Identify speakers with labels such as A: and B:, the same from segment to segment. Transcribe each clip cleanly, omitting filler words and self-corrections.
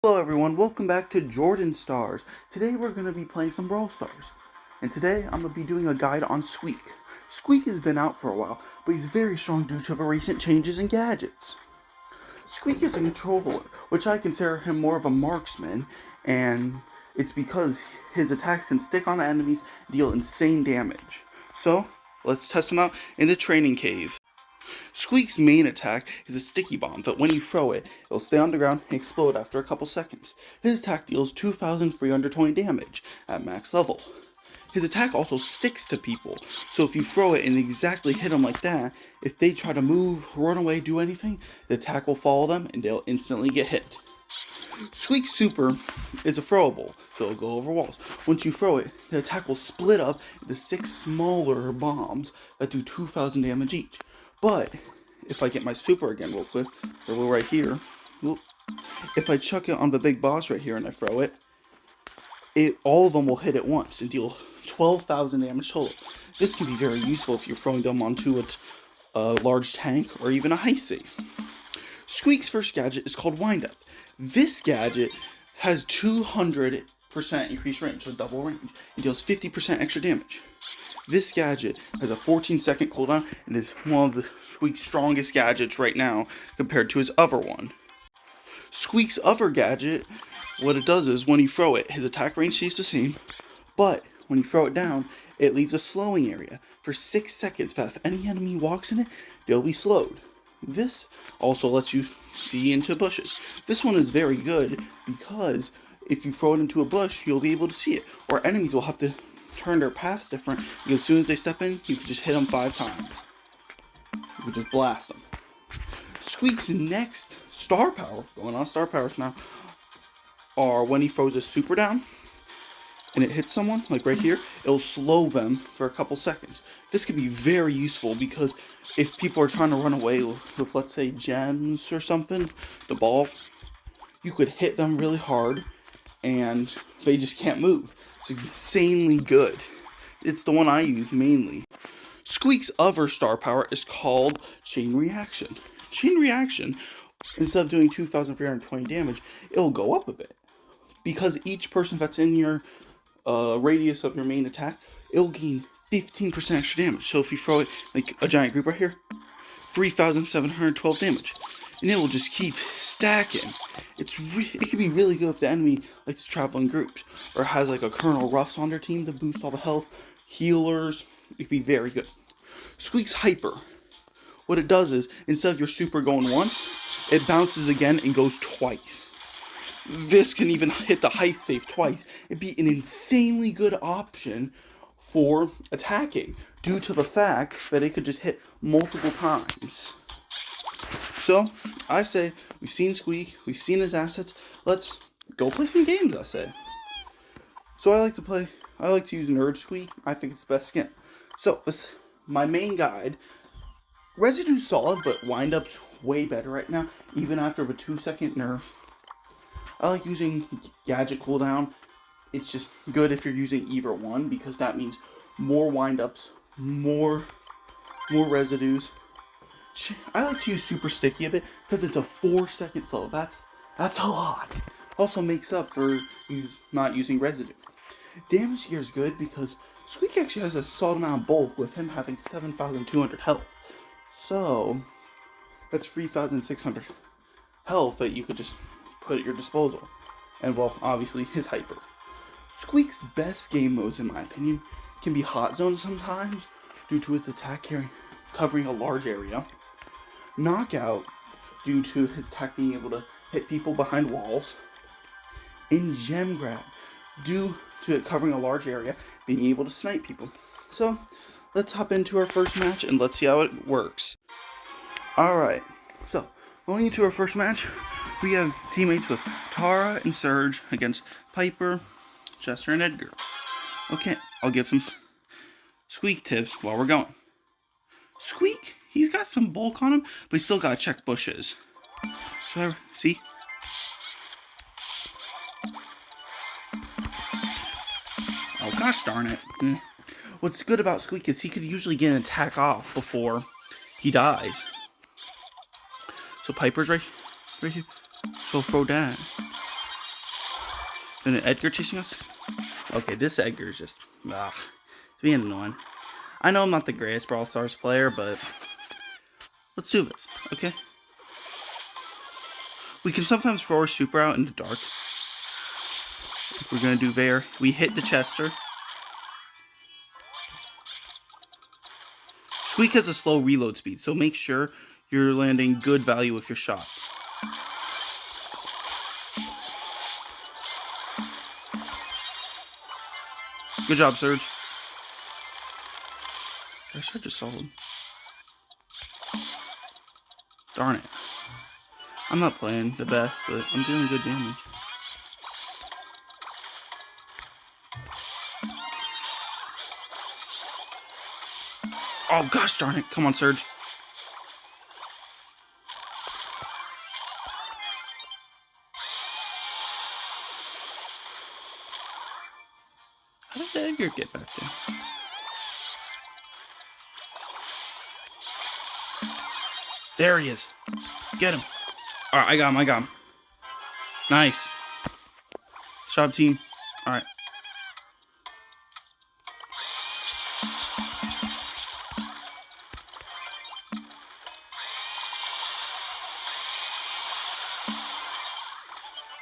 A: Hello everyone, welcome back to Jordan Stars. Today we're going to be playing some Brawl Stars. And today I'm going to be doing a guide on Squeak. Squeak has been out for a while, but he's very strong due to the recent changes in gadgets. Squeak is a controller, which I consider him more of a marksman, and it's because his attacks can stick on enemies and deal insane damage. So, let's test him out in the training cave. Squeak's main attack is a sticky bomb, but when you throw it, it'll stay on the ground and explode after a couple seconds. His attack deals 2,320 damage at max level. His attack also sticks to people, so if you throw it and exactly hit them like that, if they try to move, run away, do anything, the attack will follow them and they'll instantly get hit. Squeak's super is a throwable, so it'll go over walls. Once you throw it, the attack will split up into 6 smaller bombs that do 2,000 damage each. But, if I get my super again real quick, or right here, if I chuck it on the big boss right here and I throw it, all of them will hit at once and deal 12,000 damage total. This can be very useful if you're throwing them onto a large tank or even a heist safe. Squeak's first gadget is called Wind Up. This gadget has 200% increased range, so double range, and deals 50% extra damage. This gadget has a 14-second cooldown and is one of the Squeak's strongest gadgets right now compared to his other one. Squeak's other gadget, what it does is when you throw it, his attack range stays the same, but when you throw it down, it leaves a slowing area for 6 seconds that if any enemy walks in it, they'll be slowed. This also lets you see into bushes. This one is very good because if you throw it into a bush, you'll be able to see it, or enemies will have to turn their paths different because as soon as they step in, you can just hit them 5 times. You can just blast them. Squeak's next star power, going on star powers now, are when he throws a super down and it hits someone, like right here, it'll slow them for a couple seconds. This could be very useful because if people are trying to run away with let's say gems or something, the ball, you could hit them really hard and they just can't move. It's insanely good. It's the one I use mainly. Squeak's other star power is called Chain Reaction. Chain Reaction, instead of doing 2,320 damage, it'll go up a bit. Because each person that's in your radius of your main attack, it'll gain 15% extra damage. So if you throw it like a giant group right here, 3,712 damage. And it will just keep stacking. It can be really good if the enemy likes to travel in groups, or has like a Colonel Ruffs on their team to boost all the health, healers. It can be very good. Squeak's Hyper. What it does is, instead of your super going once, it bounces again and goes twice. This can even hit the heist safe twice. It'd be an insanely good option for attacking, due to the fact that it could just hit multiple times. So, I say, we've seen Squeak, we've seen his assets, let's go play some games, I say. So I like to use Nerd Squeak, I think it's the best skin. So, this, my main guide, Residue's solid, but Wind Up's way better right now, even after the 2-second nerf. I like using Gadget Cooldown, it's just good if you're using either one, because that means more Wind Ups, more Residues. I like to use Super Sticky a bit because it's a 4-second slow. That's a lot. Also makes up for not using Residue. Damage gear is good because Squeak actually has a solid amount of bulk with him having 7,200 health. So that's 3,600 health that you could just put at your disposal. And well, obviously his Hyper. Squeak's best game modes, in my opinion, can be Hot Zone sometimes due to his attack covering a large area. Knockout, due to his attack being able to hit people behind walls. And Gem Grab, due to it covering a large area, being able to snipe people. So, let's hop into our first match and let's see how it works. Alright, so, going into our first match, we have teammates with Tara and Surge against Piper, Chester, and Edgar. Okay, I'll give some Squeak tips while we're going. Squeak, he's got some bulk on him, but he's still got to check bushes. So, see? Oh, gosh darn it. What's good about Squeak is he could usually get an attack off before he dies. So Piper's right here. So throw that. And an Edgar chasing us? Okay, this Edgar is just, it's being annoying. I know I'm not the greatest Brawl Stars player, but let's do this, okay? We can sometimes throw our super out in the dark. If we're gonna do Vare, we hit the Chester. Squeak has a slow reload speed, so make sure you're landing good value with your shots. Good job, Surge. I should have just saw him. Darn it. I'm not playing the best, but I'm doing good damage. Oh, gosh darn it. Come on, Surge. How did the Edgar get back there? There he is. Get him. Alright, I got him. Nice. Job, team. Alright.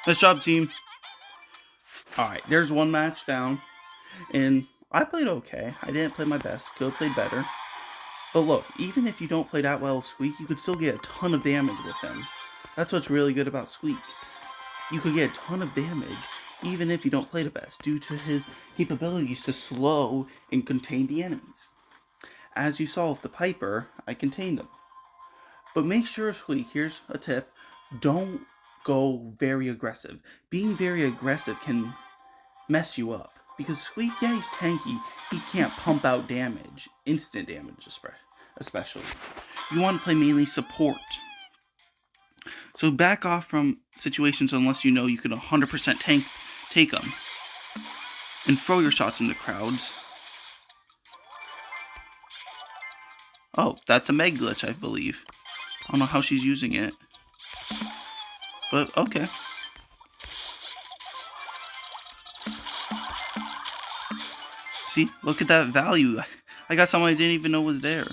A: Nice job, team. Alright, there's one match down. And I played okay. I didn't play my best. Could have played better. But look, even if you don't play that well with Squeak, you could still get a ton of damage with him. That's what's really good about Squeak. You could get a ton of damage even if you don't play the best, due to his capabilities to slow and contain the enemies. As you saw with the Piper, I contained them. But make sure, Squeak, here's a tip, don't go very aggressive. Being very aggressive can mess you up. Because Squeak, yeah, he's tanky, he can't pump out damage, instant damage especially. You want to play mainly support. So back off from situations unless you know you can 100% take them. And throw your shots into crowds. Oh, that's a Meg glitch, I believe. I don't know how she's using it. But, okay. See, look at that value. I got someone I didn't even know was there.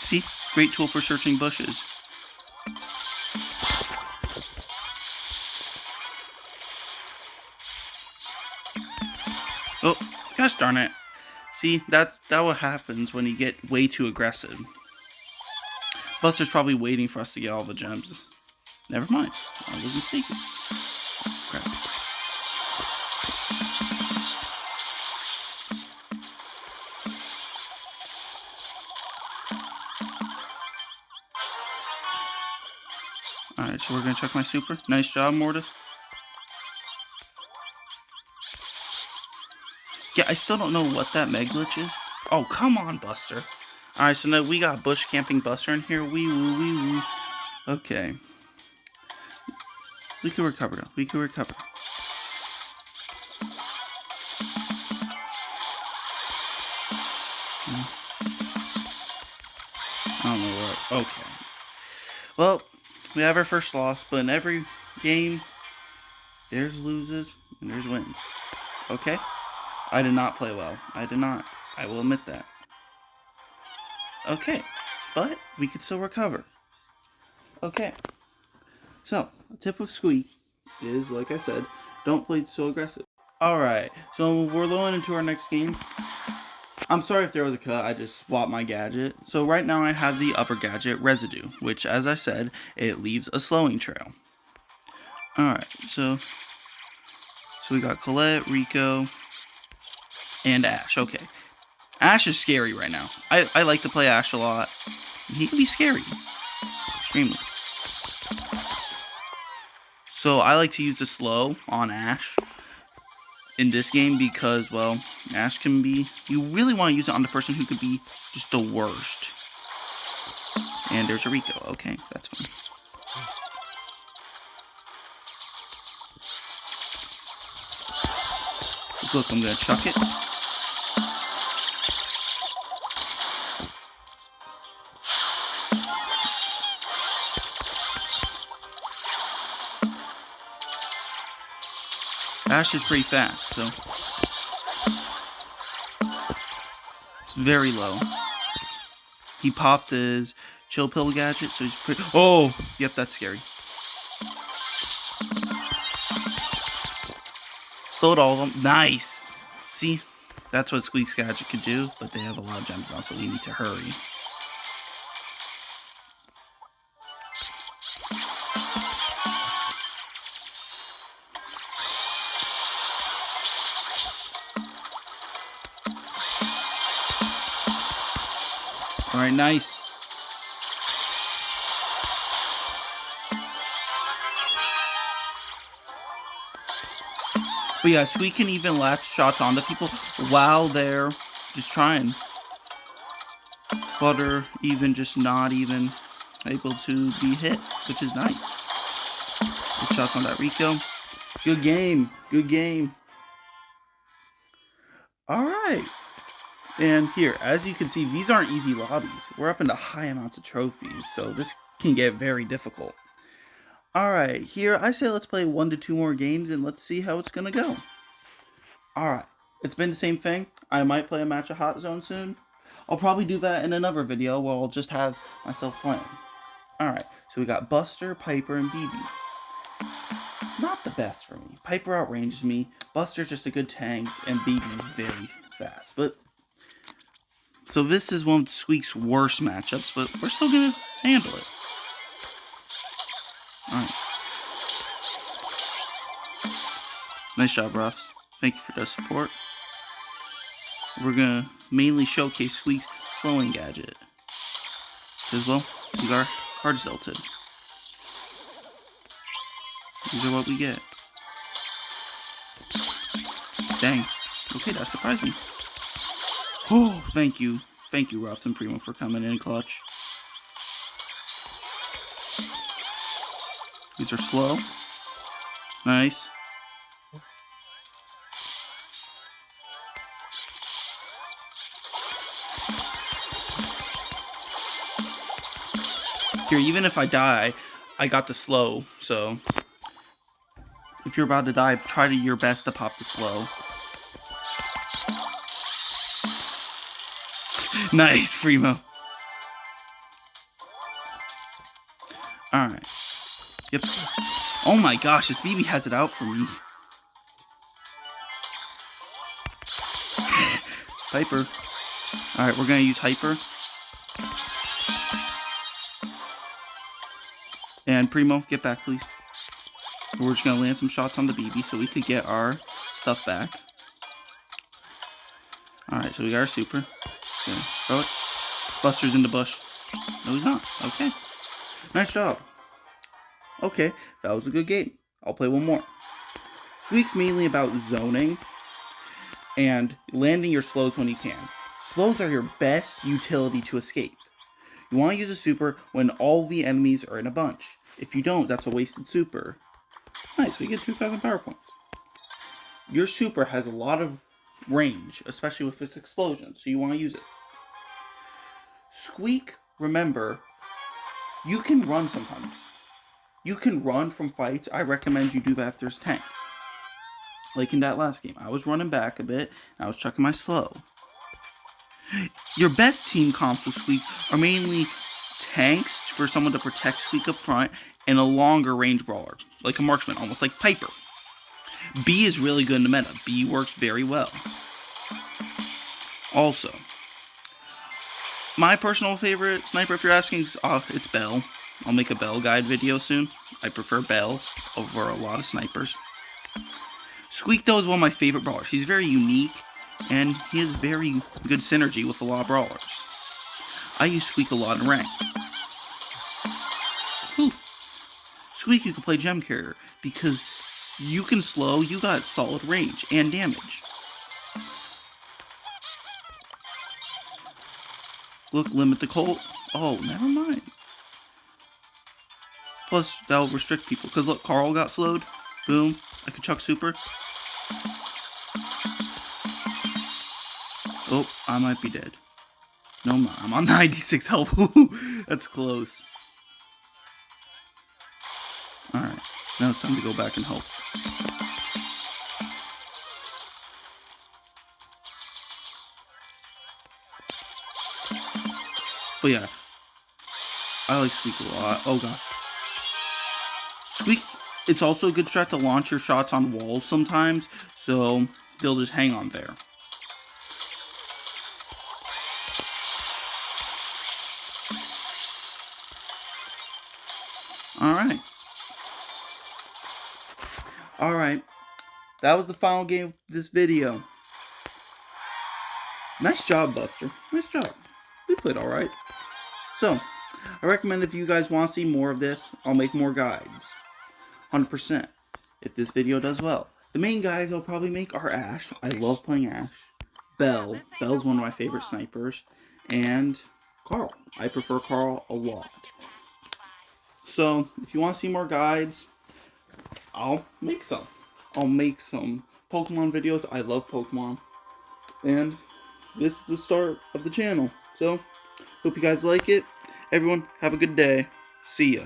A: See, great tool for searching bushes. Oh, gosh darn it. See, that what happens when you get way too aggressive. Buster's probably waiting for us to get all the gems. Never mind. I was mistaken. Crap. Alright, so we're gonna check my super. Nice job, Mortis. Yeah, I still don't know what that Meg glitch is. Oh, come on, Buster. Alright, so now we got bush camping Buster in here. Wee woo, wee woo. Okay. We can recover though. We can recover. I don't know where. Okay. Well, we have our first loss, but in every game, there's loses and there's wins. Okay? I did not play well. I did not. I will admit that. Okay. But we could still recover. Okay. So, a tip of Squeak is, like I said, don't play so aggressive. Alright, so we're going into our next game. I'm sorry if there was a cut, I just swapped my gadget. So right now I have the other gadget, Residue, which, as I said, it leaves a slowing trail. Alright, so we got Colette, Rico, and Ash. Okay. Ash is scary right now. I like to play Ash a lot. He can be scary. Extremely. So I like to use the slow on Ash in this game because, well, Ash can be... You really want to use it on the person who could be just the worst. And there's a Rico. Okay, that's fine. Look, I'm going to chuck it. Ash is pretty fast, so very low. He popped his chill pill gadget, so he's pretty. Oh, yep, that's scary. Slowed all of them. Nice. See, that's what Squeak's gadget could do, but they have a lot of gems now, so we need to hurry. Alright, nice. But yeah, Squeak can even latch shots onto people while they're just trying. Butter even just not even able to be hit, which is nice. Good shots on that Rico. Good game. Good game. Alright. And here, as you can see, these aren't easy lobbies. We're up into high amounts of trophies, so this can get very difficult. Alright, here I say let's play 1 to 2 more games and let's see how it's gonna go. Alright, it's been the same thing. I might play a match of Hot Zone soon. I'll probably do that in another video where I'll just have myself playing. Alright, so we got Buster, Piper, and BB. Not the best for me. Piper outranges me, Buster's just a good tank, and BB's very fast. But so this is one of Squeak's worst matchups, but we're still going to handle it. Alright. Nice job, Ruffs. Thank you for the support. We're going to mainly showcase Squeak's slowing gadget. Because, well, we got our cards delted. These are what we get. Dang. Okay, that surprised me. Oh, thank you. Thank you, Ruffs and Primo, for coming in clutch. These are slow. Nice. Here, even if I die, I got the slow, so if you're about to die, try your best to pop the slow. Nice, Primo. Alright. Yep. Oh my gosh, this BB has it out for me. Hyper. Alright, we're gonna use Hyper. And Primo, get back, please. We're just gonna land some shots on the BB so we could get our stuff back. Alright, so we got our super. Okay, throw it. Buster's in the bush. No, he's not. Okay. Nice job. Okay, that was a good game. I'll play one more. Squeak's mainly about zoning and landing your slows when you can. Slows are your best utility to escape. You want to use a super when all the enemies are in a bunch. If you don't, that's a wasted super. Nice, we get 2,000 power points. Your super has a lot of range, especially with its explosions, so you want to use it. Squeak, remember, you can run sometimes. You can run from fights. I recommend you do that if there's tanks. Like in that last game, I was running back a bit, and I was chucking my slow. Your best team comps with Squeak are mainly tanks for someone to protect Squeak up front, and a longer range brawler, like a marksman, almost like Piper. B is really good in the meta. B works very well. Also, my personal favorite sniper, if you're asking, it's Bell. I'll make a Bell guide video soon. I prefer Bell over a lot of snipers. Squeak, though, is one of my favorite brawlers. He's very unique, and he has very good synergy with a lot of brawlers. I use Squeak a lot in rank. Whew. Squeak, you can play gem carrier, because you can slow, you got solid range and damage. Look, limit the cold. Oh, never mind. Plus, that'll restrict people. Because look, Carl got slowed. Boom. I could chuck super. Oh, I might be dead. No, I'm on 96 health. That's close. Alright. Now it's time to go back and help. But yeah, I like Squeak a lot. Oh god. Squeak, it's also a good strat to launch your shots on walls sometimes, so they'll just hang on there. Alright. Alright. That was the final game of this video. Nice job, Buster. Nice job. We played alright. So, I recommend if you guys want to see more of this, I'll make more guides. 100%. If this video does well. The main guides I'll probably make are Ash. I love playing Ash. Belle. Belle's one of my favorite snipers. And Carl. I prefer Carl a lot. So, if you want to see more guides, I'll make some. I'll make some Pokemon videos. I love Pokemon. And this is the start of the channel. So, hope you guys like it. Everyone, have a good day. See ya.